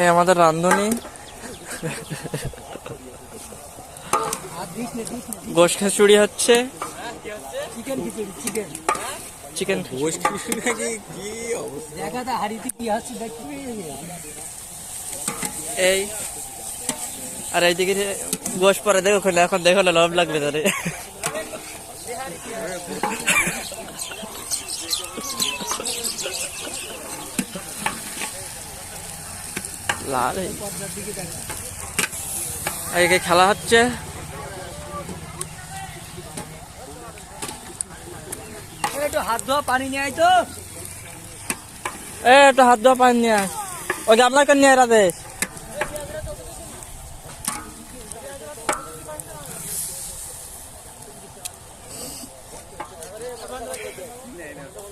এই আমাদের রান্ধনী গোশ খিচুড়ি হচ্ছে। চিকেন এই আর এইদিকে গোশ পরে দেখো খুলে, এখন দেখো লোভ লাগবে তাহলে। লাল এই খেলা হচ্ছে। একটু হাত ধোয়া পানি নিয়ে আয় তো। একটু হাত ধোয়া পানি নিয়ে আয়, ওই গামলা করে নিয়ে রাধে।